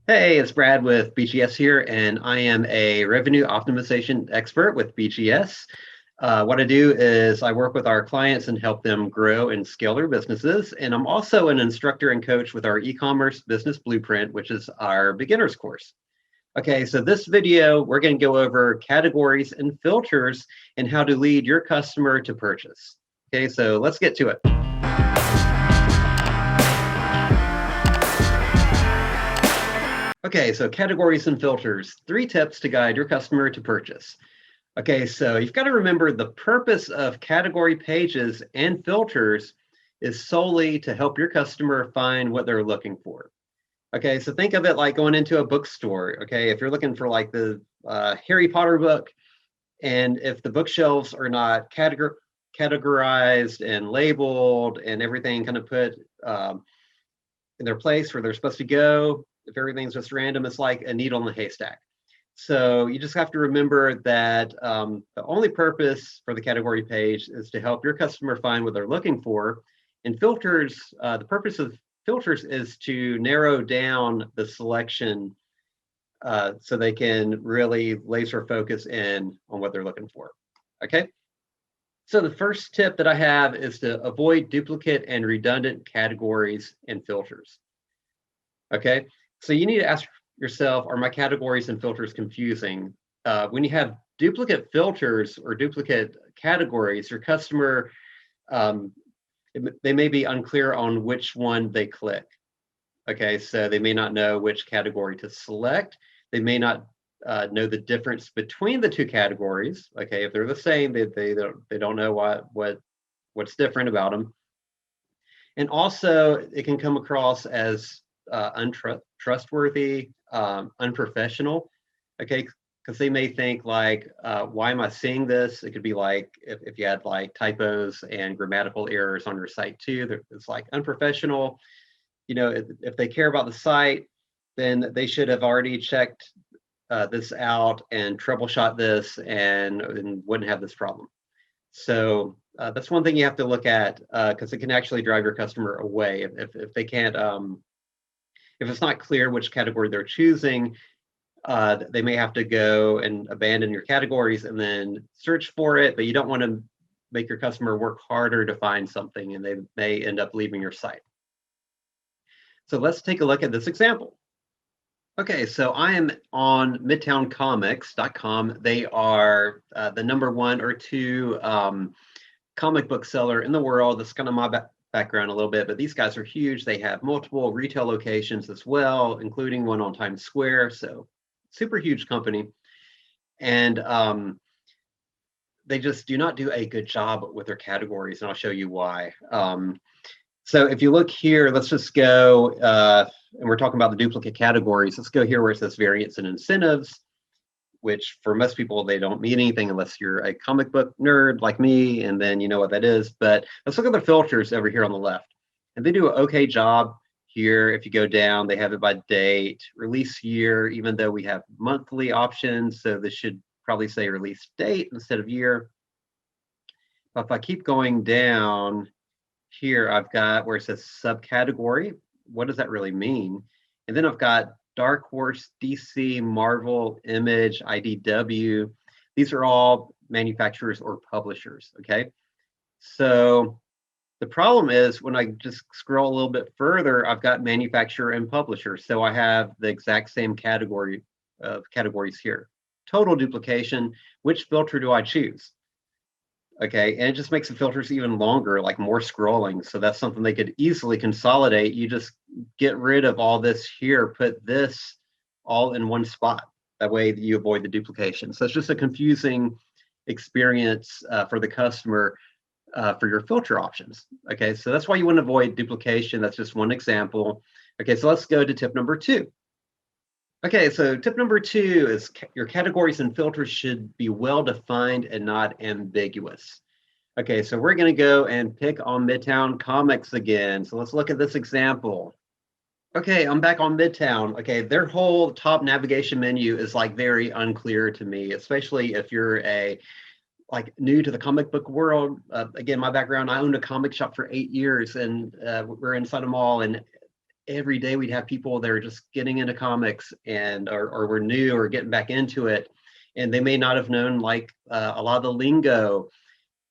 Hey, it's Brad with BGS here, and I am a revenue optimization expert with BGS. What I do is I work with our clients and help them grow and scale their businesses. And I'm also an instructor and coach with our e-commerce business blueprint, which is our beginners course. Okay, so this video, we're going to go over categories and filters and how to lead your customer to purchase. Okay, so let's get to it. Okay, so categories and filters, 3 tips to guide your customer to purchase. Okay, so you've got to remember the purpose of category pages and filters is solely to help your customer find what they're looking for. Okay, so think of it like going into a bookstore. Okay, if you're looking for like the Harry Potter book, and if the bookshelves are not categorized and labeled and everything kind of put in their place where they're supposed to go, if everything's just random, it's like a needle in a haystack. So you just have to remember that the only purpose for the category page is to help your customer find what they're looking for. And filters, the purpose of filters is to narrow down the selection so they can really laser focus in on what they're looking for. Okay. So the first tip that I have is to avoid duplicate and redundant categories and filters. Okay. So you need to ask yourself, are my categories and filters confusing? When you have duplicate filters or duplicate categories, your customer, they may be unclear on which one they click. Okay, so they may not know which category to select. They may not know the difference between the 2 categories. Okay, if they're the same, they don't know what's different about them. And also, it can come across as untrustworthy, unprofessional, okay, because they may think like, why am I seeing this? It could be like if you had like typos and grammatical errors on your site too, it's like unprofessional. You know, if they care about the site, then they should have already checked this out and troubleshot this and wouldn't have this problem. So that's one thing you have to look at because it can actually drive your customer away if they can't if it's not clear which category they're choosing, they may have to go and abandon your categories and then search for it, but you don't want to make your customer work harder to find something and they may end up leaving your site. So let's take a look at this example. Okay, so I am on midtowncomics.com. They are the #1 or 2 comic book seller in the world. That's kind of my background a little bit, but these guys are huge. They have multiple retail locations as well, including one on Times Square. So super huge company. And they just do not do a good job with their categories, and I'll show you why. So if you look here, let's just go, and we're talking about the duplicate categories. Let's go here where it says variants and incentives, which for most people, they don't mean anything unless you're a comic book nerd like me, and then you know what that is. But let's look at the filters over here on the left. And they do an okay job here. If you go down, they have it by date, release year, even though we have monthly options. So this should probably say release date instead of year. But if I keep going down here, I've got where it says subcategory. What does that really mean? And then I've got Dark Horse, DC, Marvel, Image, IDW. These are all manufacturers or publishers, okay? So the problem is when I just scroll a little bit further, I've got manufacturer and publisher. So I have the exact same category of categories here. Total duplication, which filter do I choose? Okay, and it just makes the filters even longer, like more scrolling. So that's something they could easily consolidate. You just get rid of all this here, put this all in one spot. That way you avoid the duplication. So it's just a confusing experience for the customer for your filter options. Okay, so that's why you want to avoid duplication. That's just one example. Okay, so let's go to tip number 2. Okay, so tip number 2 is your categories and filters should be well defined and not ambiguous. Okay, so we're going to go and pick on Midtown Comics again. So let's look at this example. Okay, I'm back on Midtown. Okay, their whole top navigation menu is like very unclear to me, especially if you're like new to the comic book world. Again, my background, I owned a comic shop for 8 years, and we're inside a mall, and every day we'd have people that are just getting into comics and or were new or getting back into it, and they may not have known like a lot of the lingo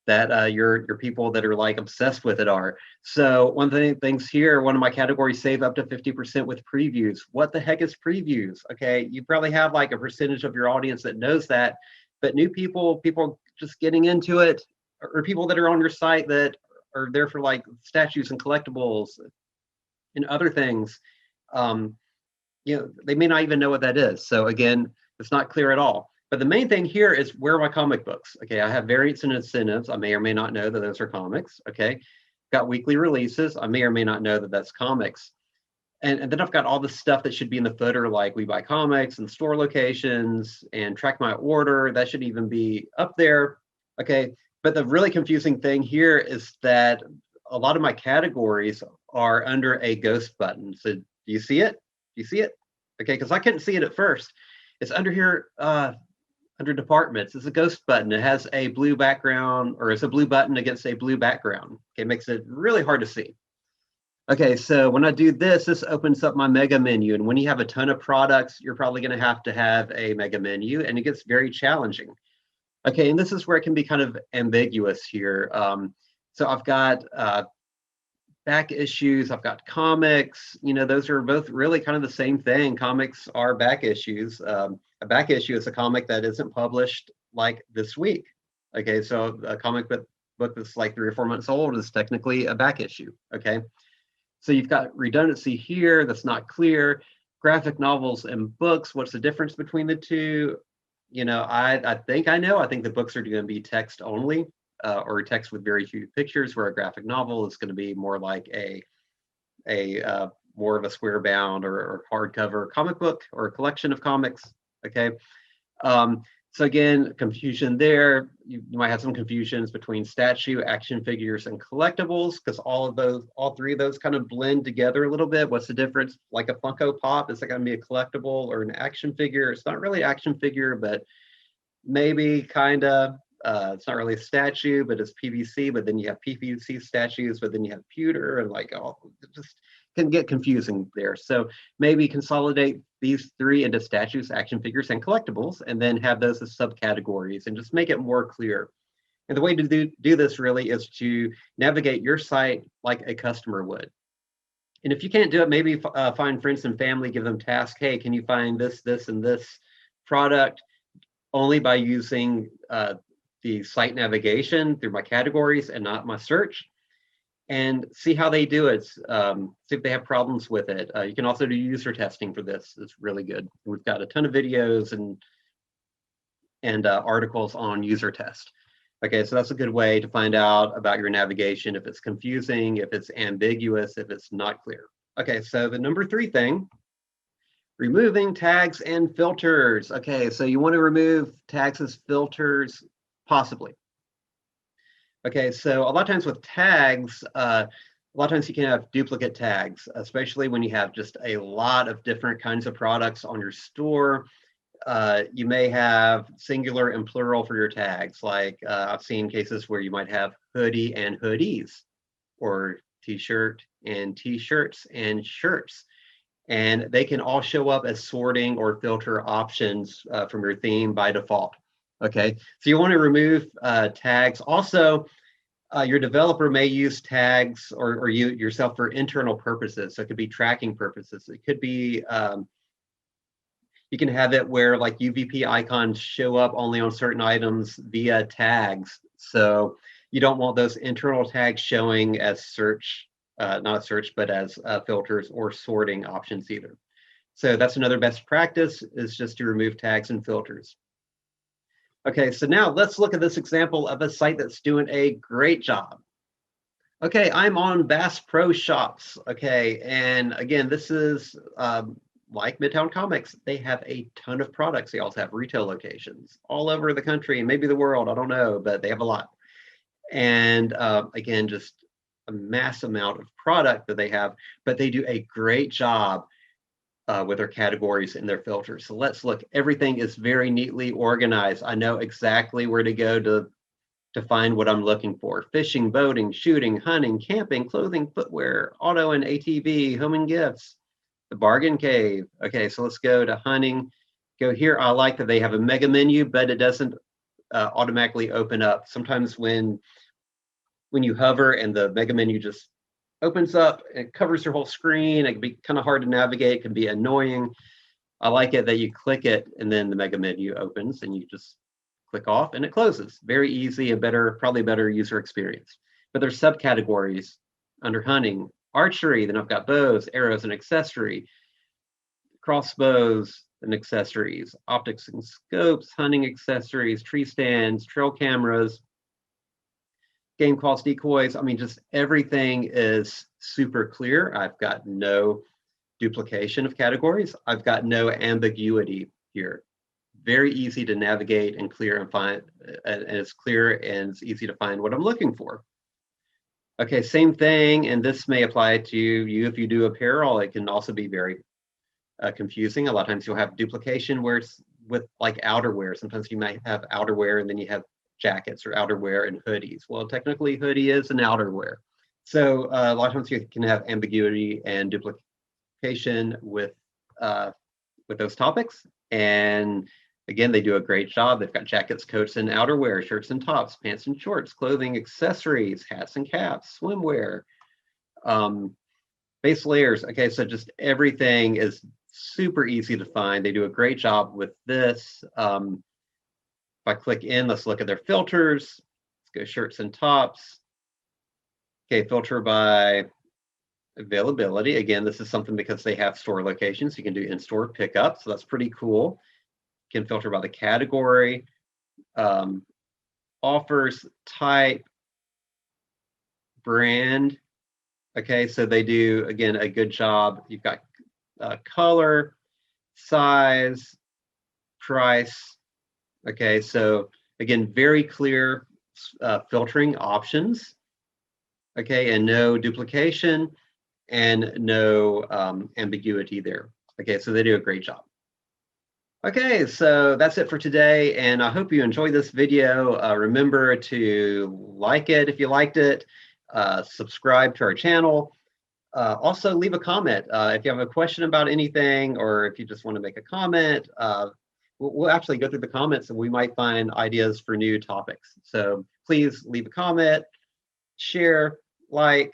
that your people that are like obsessed with it are. So one of the things here, one of my categories, save up to 50% with previews. What the heck is previews? Okay, you probably have like a percentage of your audience that knows that, but new people just getting into it, or people that are on your site that are there for like statues and collectibles and other things, they may not even know what that is. So again, it's not clear at all. But the main thing here is, where are my comic books? Okay, I have variants and incentives. I may or may not know that those are comics. Okay, got weekly releases. I may or may not know that that's comics. And then I've got all the stuff that should be in the footer, like we buy comics and store locations and track my order. That should even be up there. Okay, but the really confusing thing here is that a lot of my categories are under a ghost button. So do you see it? Do you see it? Okay, because I couldn't see it at first. It's under here, under departments. It's a ghost button. It has a blue background, or it's a blue button against a blue background. Okay, makes it really hard to see. Okay, so when I do this, this opens up my mega menu. And when you have a ton of products, you're probably going to have a mega menu, and it gets very challenging. Okay, and this is where it can be kind of ambiguous here. So I've got back issues, I've got comics, those are both really kind of the same thing. Comics are back issues. A back issue is a comic that isn't published like this week. Okay, so a comic book that's like 3 or 4 months old is technically a back issue. Okay, so you've got redundancy here that's not clear. Graphic novels and books, what's the difference between the two? I think I know. I think the books are going to be text only, or text with very few pictures, where a graphic novel is going to be more like a more of a square bound or hardcover comic book or a collection of comics. Okay, so again, confusion there. You might have some confusions between statue, action figures, and collectibles, because all 3 of those kind of blend together a little bit. What's the difference? Like a Funko Pop, is it going to be a collectible or an action figure? It's not really action figure, but maybe kind of. It's not really a statue, but it's PVC. But then you have PVC statues, but then you have pewter, and like it just can get confusing there. So maybe consolidate these 3 into statues, action figures, and collectibles, and then have those as subcategories, and just make it more clear. And the way to do this really is to navigate your site like a customer would. And if you can't do it, maybe find friends and family, give them tasks. Hey, can you find this, this, and this product only by using the site navigation through my categories and not my search, and see how they do it. See if they have problems with it. You can also do user testing for this. It's really good. We've got a ton of videos and articles on user test. Okay, so that's a good way to find out about your navigation, if it's confusing, if it's ambiguous, if it's not clear. Okay, so the number 3 thing, removing tags and filters. Okay, so you want to remove tags as filters, possibly. Okay, so a lot of times with tags, a lot of times you can have duplicate tags, especially when you have just a lot of different kinds of products on your store. You may have singular and plural for your tags. Like I've seen cases where you might have hoodie and hoodies, or t-shirt and t-shirts and shirts. And they can all show up as sorting or filter options from your theme by default. Okay, so you want to remove tags. Also, your developer may use tags or you yourself for internal purposes. So it could be tracking purposes. It could be, you can have it where like UVP icons show up only on certain items via tags. So you don't want those internal tags showing as search, not search, but as filters or sorting options either. So that's another best practice, is just to remove tags and filters. Okay, so now let's look at this example of a site that's doing a great job. Okay, I'm on Bass Pro Shops. Okay, and again, this is like Midtown Comics. They have a ton of products. They also have retail locations all over the country and maybe the world. I don't know, but they have a lot. And again, just a mass amount of product that they have, but they do a great job with their categories and their filters. So let's look. Everything is very neatly organized. I know exactly where to go to to find what I'm looking for. Fishing, boating, shooting, hunting, camping, clothing, footwear, auto and ATV, home and gifts, the bargain cave. Okay, so let's go to hunting. Go here. I like that they have a mega menu, but it doesn't automatically open up. Sometimes when you hover and the mega menu just opens up, it covers your whole screen. It can be kind of hard to navigate. It can be annoying. I like it that you click it and then the mega menu opens and you just click off and it closes. Very easy and better, probably better user experience. But there's subcategories under hunting, archery, then I've got bows, arrows, and accessory, crossbows and accessories, optics and scopes, hunting accessories, tree stands, trail cameras, game calls, decoys. I mean, just everything is super clear. I've got no duplication of categories. I've got no ambiguity here. Very easy to navigate and clear and find, and it's clear and it's easy to find what I'm looking for. Okay, same thing, and this may apply to you if you do apparel. It can also be very confusing. A lot of times you'll have duplication where it's with like outerwear. Sometimes you might have outerwear and then you have jackets or outerwear and hoodies. Well, technically hoodie is an outerwear. So a lot of times you can have ambiguity and duplication with those topics. And again, they do a great job. They've got jackets, coats, and outerwear, shirts and tops, pants and shorts, clothing, accessories, hats and caps, swimwear, base layers. Okay, so just everything is super easy to find. They do a great job with this. If I click in, let's look at their filters. Let's go shirts and tops. Okay, filter by availability. Again, this is something because they have store locations. You can do in-store pickup, so that's pretty cool. You can filter by the category, offers, type, brand. Okay, so they do, again, a good job. You've got color, size, price. Okay, so again, very clear filtering options. Okay, and no duplication and no ambiguity there. Okay, so they do a great job. Okay, so that's it for today, and I hope you enjoyed this video. Remember to like it if you liked it, subscribe to our channel. Also, leave a comment if you have a question about anything, or if you just want to make a comment. We'll actually go through the comments and we might find ideas for new topics. So please leave a comment, share, like,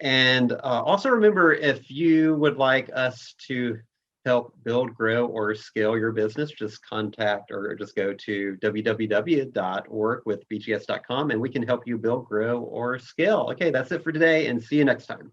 and also remember, if you would like us to help build, grow, or scale your business, just contact or just go to www.workwithbgs.com and we can help you build, grow, or scale. Okay, that's it for today, and see you next time.